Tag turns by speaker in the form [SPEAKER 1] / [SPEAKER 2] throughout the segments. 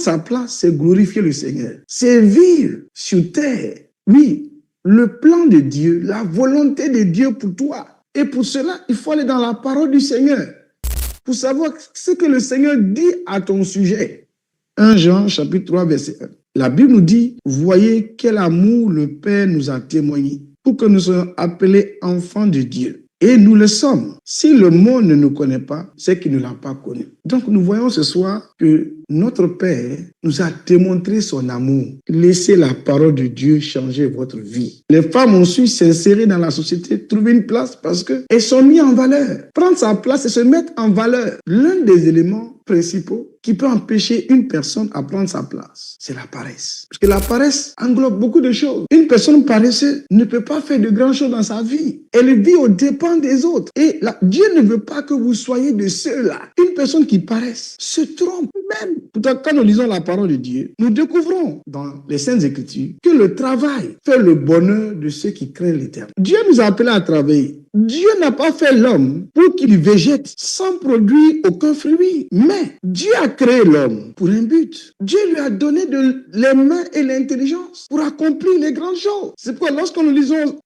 [SPEAKER 1] Prendre sa place, c'est glorifier le Seigneur. C'est vivre sur terre. Oui, le plan de Dieu, la volonté de Dieu pour toi. Et pour cela, il faut aller dans la parole du Seigneur pour savoir ce que le Seigneur dit à ton sujet. 1 Jean chapitre 3 verset 1. La Bible nous dit, voyez quel amour le Père nous a témoigné pour que nous soyons appelés enfants de Dieu. Et nous le sommes. Si le monde ne nous connaît pas, c'est qu'il ne l'a pas connu. Donc nous voyons ce soir que notre Père nous a démontré son amour. Laissez la parole de Dieu changer votre vie. Les femmes ont su s'insérer dans la société, trouver une place parce qu'elles sont mises en valeur. Prendre sa place et se mettre en valeur. L'un des éléments principaux qui peut empêcher une personne à prendre sa place, c'est la paresse. Parce que la paresse englobe beaucoup de choses. Une personne paresseuse ne peut pas faire de grandes choses dans sa vie. Elle vit aux dépens des autres. Et là, Dieu ne veut pas que vous soyez de ceux-là. Une personne qui paresse se trompe même. Pourtant, quand nous lisons la parole de Dieu, nous découvrons dans les Saintes Écritures que le travail fait le bonheur de ceux qui craignent l'Éternel. Dieu nous a appelés à travailler. Dieu n'a pas fait l'homme pour qu'il végète sans produire aucun fruit. Mais Dieu a créé l'homme pour un but. Dieu lui a donné les mains et l'intelligence pour accomplir les grandes choses. C'est pourquoi lorsque nous lisons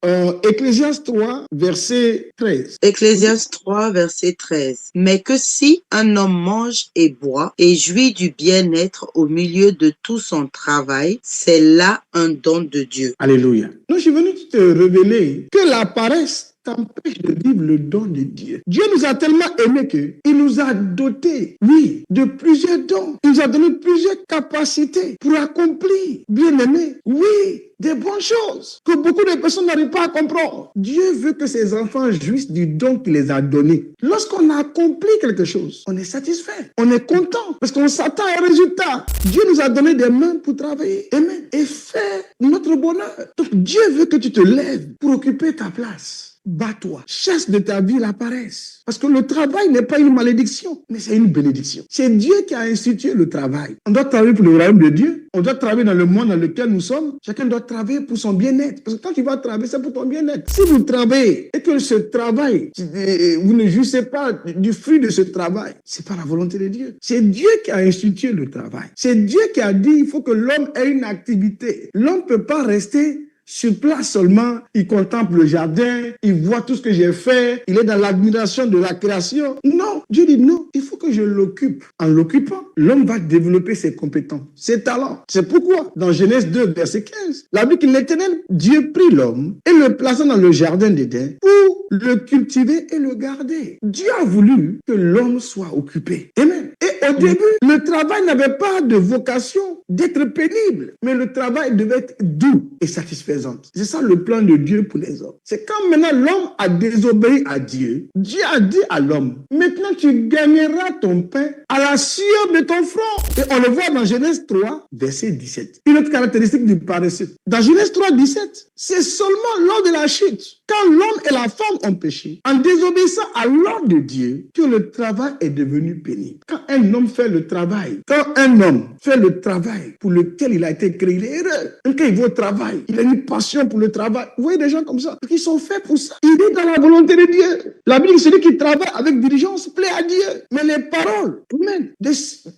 [SPEAKER 1] Ecclésiaste 3, verset 13.
[SPEAKER 2] Ecclésiaste 3, verset 13. Mais que si un homme mange et boit et jouit du bien-être au milieu de tout son travail, c'est là un don de Dieu.
[SPEAKER 1] Alléluia. Donc je suis venu te révéler que la paresse t'empêche de vivre le don de Dieu. Dieu nous a tellement aimés qu'il nous a dotés, oui, de plusieurs dons. Il nous a donné plusieurs capacités pour accomplir, bien aimé, oui, des bonnes choses que beaucoup de personnes n'arrivent pas à comprendre. Dieu veut que ses enfants jouissent du don qu'il les a donné. Lorsqu'on a accompli quelque chose, on est satisfait, on est content parce qu'on s'attend à un résultat. Dieu nous a donné des mains pour travailler, amen, et faire notre bonheur. Donc Dieu veut que tu te lèves pour occuper ta place. Bats-toi, chasse de ta vie la paresse. Parce que le travail n'est pas une malédiction, mais c'est une bénédiction. C'est Dieu qui a institué le travail. On doit travailler pour le royaume de Dieu. On doit travailler dans le monde dans lequel nous sommes. Chacun doit travailler pour son bien-être. Parce que quand tu vas travailler, c'est pour ton bien-être. Si vous travaillez et que ce travail, vous ne jouissez pas du fruit de ce travail, c'est pas la volonté de Dieu. C'est Dieu qui a institué le travail. C'est Dieu qui a dit il faut que l'homme ait une activité. L'homme ne peut pas rester sur place seulement, il contemple le jardin, il voit tout ce que j'ai fait, il est dans l'admiration de la création. Non, Dieu dit non, il faut que je l'occupe. En l'occupant, l'homme va développer ses compétences, ses talents. C'est pourquoi, dans Genèse 2, verset 15, la Bible dit que l'Éternel, Dieu prit l'homme et le plaça dans le jardin d'Éden pour le cultiver et le garder. Dieu a voulu que l'homme soit occupé. Amen. Et au début, le travail n'avait pas de vocation d'être pénible, mais le travail devait être doux et satisfaisant. C'est ça le plan de Dieu pour les hommes. C'est quand maintenant l'homme a désobéi à Dieu, Dieu a dit à l'homme, maintenant tu gagneras ton pain à la sueur de ton front. Et on le voit dans Genèse 3, verset 17. Une autre caractéristique du paresseux. Dans Genèse 3, 17, c'est seulement lors de la chute, quand l'homme et la femme ont péché, en désobéissant à l'ordre de Dieu, que le travail est devenu pénible. Quand un homme fait le travail, pour lequel il a été créé, il est heureux. Quand il va au travail, il a une passion pour le travail. Vous voyez des gens comme ça, qui sont faits pour ça. Il est dans la volonté de Dieu. La Bible dit que celui qui travaille avec diligence plaît à Dieu. Mais les paroles, même,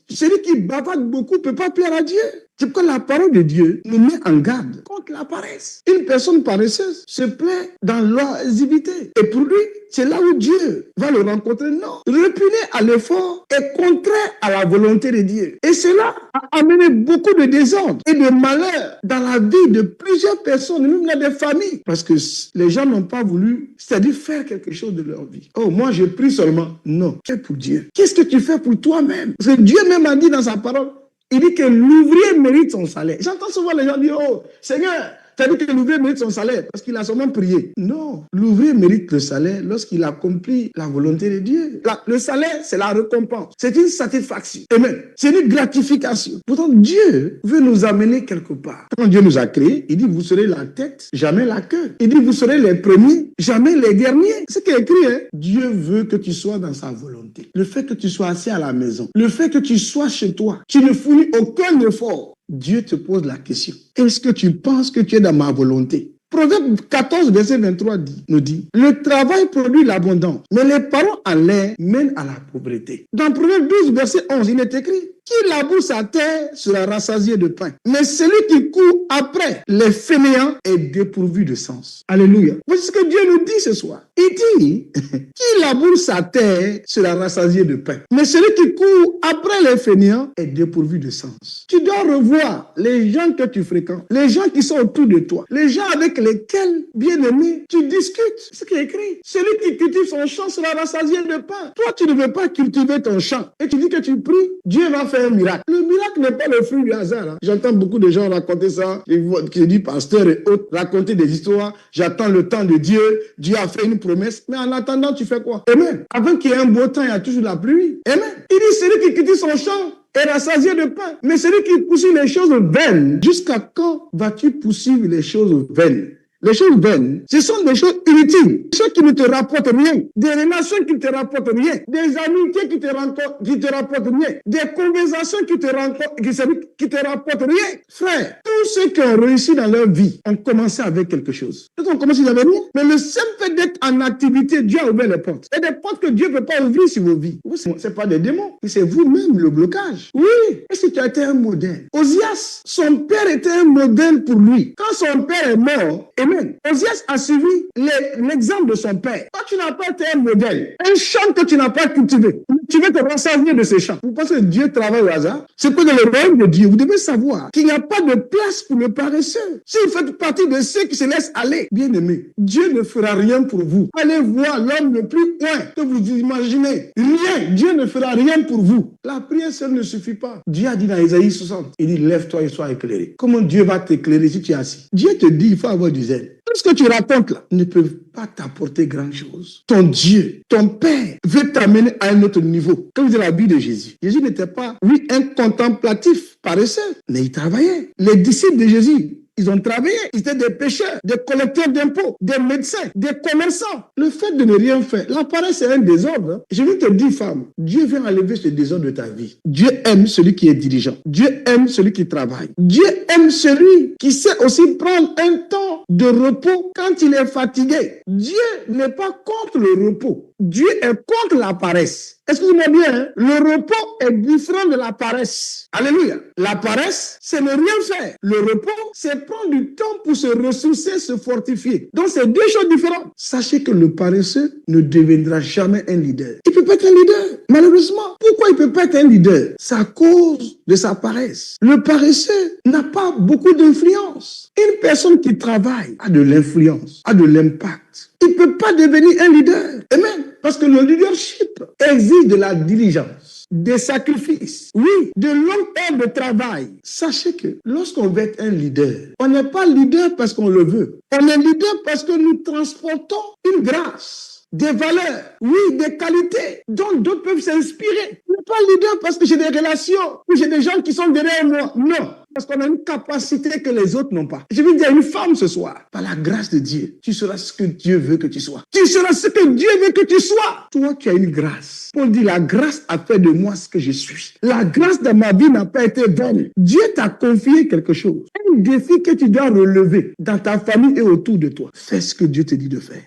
[SPEAKER 1] celui qui bavarde beaucoup ne peut pas plaire à Dieu. C'est pourquoi la parole de Dieu nous met en garde contre la paresse. Une personne paresseuse se plaît dans l'oisiveté. Et pour lui, c'est là où Dieu va le rencontrer. Non. Repuler à l'effort est contraire à la volonté de Dieu. Et cela a amené beaucoup de désordre et de malheur dans la vie de plusieurs personnes, même dans des familles. Parce que les gens n'ont pas voulu, c'est-à-dire faire quelque chose de leur vie. Oh, moi je prie seulement. Non, c'est pour Dieu. Qu'est-ce que tu fais pour toi-même? Parce que Dieu même a dit dans sa parole, il dit que l'ouvrier mérite son salaire. J'entends souvent les gens dire, oh, Seigneur, tu as dit que l'ouvrier mérite son salaire parce qu'il a seulement prié. Non, l'ouvrier mérite le salaire lorsqu'il accomplit la volonté de Dieu. Le salaire, c'est la récompense. C'est une satisfaction. Amen. C'est une gratification. Pourtant, Dieu veut nous amener quelque part. Quand Dieu nous a créés, il dit, vous serez la tête, jamais la queue. Il dit, vous serez les premiers, jamais les derniers. C'est ce qui est écrit, hein. Dieu veut que tu sois dans sa volonté. Le fait que tu sois assis à la maison, le fait que tu sois chez toi, tu ne fournis aucun effort. Dieu te pose la question. Est-ce que tu penses que tu es dans ma volonté? Proverbe 14, verset 23 nous dit, le travail produit l'abondance, mais les paroles en l'air mènent à la pauvreté. Dans Proverbe 12, verset 11, il est écrit, Qui laboure sa terre sera rassasié de pain. Mais celui qui court après les fainéants est dépourvu de sens. Alléluia. Voici ce que Dieu nous dit ce soir. Il dit, qui laboure sa terre sera rassasié de pain. Mais celui qui court après les fainéants est dépourvu de sens. Tu dois revoir les gens que tu fréquentes, les gens qui sont autour de toi, les gens avec lesquels, bien aimé, tu discutes. C'est ce qui est écrit. Celui qui cultive son champ sera rassasié de pain. Toi, tu ne veux pas cultiver ton champ. Et tu dis que tu pries, Dieu va faire un miracle. Le miracle n'est pas le fruit du hasard. Hein. J'entends beaucoup de gens raconter ça, qui disent pasteur et autres, raconter des histoires. J'attends le temps de Dieu. Dieu a fait une promesse. Mais en attendant, tu fais quoi? Amen. Avant qu'il y ait un beau temps, il y a toujours la pluie. Amen. Il dit, celui qui cultive son champ est rassasié de pain. Mais celui qui poursuit les choses vaines, jusqu'à quand vas-tu poursuivre les choses vaines? Les choses vaines, ce sont des choses inutiles, des choses qui ne te rapportent rien, des relations qui ne te rapportent rien, des amitiés qui te rapportent rien, des conversations qui te rapportent rien. Frère, tous ceux qui ont réussi dans leur vie ont commencé avec quelque chose. Ils ont commencé, ils n'avaient rien. Mais le simple fait d'être en activité, Dieu a ouvert les portes. Et des portes que Dieu ne peut pas ouvrir sur vos vies. Ce n'est pas des démons, mais c'est vous-même le blocage. Oui, est-ce que tu as été un modèle? Osias, son père était un modèle pour lui. Quand son père est mort, amen, Osias a suivi l'exemple de son père. Toi, tu n'as pas été un modèle. Un champ que tu n'as pas cultivé. Tu veux te rassasier de ces champs. Vous pensez que Dieu travaille au hasard? C'est que dans le royaume de Dieu, vous devez savoir qu'il n'y a pas de place pour le paresseux. Si vous faites partie de ceux qui se laissent aller, bien aimé, Dieu ne fera rien pour vous. Allez voir l'homme le plus loin que vous imaginez. Rien. Dieu ne fera rien pour vous. La prière seule ne suffit pas. Dieu a dit dans Isaïe 60, il dit lève-toi et sois éclairé. Comment Dieu va t'éclairer si tu es assis? Dieu te dit il faut avoir du zèle. Tout ce que tu racontes là ne peut pas t'apporter grand-chose. Ton Dieu, ton Père veut t'amener à un autre niveau. Comme dit la Bible de Jésus. Jésus n'était pas, oui, un contemplatif paresseux, mais il travaillait. Les disciples de Jésus, ils ont travaillé, ils étaient des pêcheurs, des collecteurs d'impôts, des médecins, des commerçants. Le fait de ne rien faire, la paresse c'est un désordre. Hein. Je veux te dire, femme, Dieu vient enlever ce désordre de ta vie. Dieu aime celui qui est dirigeant. Dieu aime celui qui travaille. Dieu aime celui qui sait aussi prendre un temps de repos quand il est fatigué. Dieu n'est pas contre le repos. Dieu est contre la paresse. Excusez-moi bien, hein? Le repos est différent de la paresse. Alléluia. La paresse, c'est ne rien faire. Le repos, c'est prendre du temps pour se ressourcer, se fortifier. Donc, c'est deux choses différentes. Sachez que le paresseux ne deviendra jamais un leader. Il ne peut pas être un leader. Malheureusement, pourquoi il ne peut pas être un leader? C'est à cause de sa paresse. Le paresseux n'a pas beaucoup d'influence. Une personne qui travaille a de l'influence, a de l'impact. Il ne peut pas devenir un leader. Amen. Parce que le leadership exige de la diligence, des sacrifices, oui, de longues heures de travail. Sachez que lorsqu'on veut être un leader, on n'est pas leader parce qu'on le veut. On est leader parce que nous transportons une grâce, des valeurs, oui, des qualités dont d'autres peuvent s'inspirer. Je ne suis pas leader parce que j'ai des relations ou j'ai des gens qui sont derrière moi. Non. Parce qu'on a une capacité que les autres n'ont pas. Je veux dire à une femme ce soir, par la grâce de Dieu, tu seras ce que Dieu veut que tu sois. Tu seras ce que Dieu veut que tu sois. Toi, tu as une grâce. Paul dit, la grâce a fait de moi ce que je suis. La grâce de ma vie n'a pas été vaine. Dieu t'a confié quelque chose. Un défi que tu dois relever dans ta famille et autour de toi. Fais ce que Dieu te dit de faire.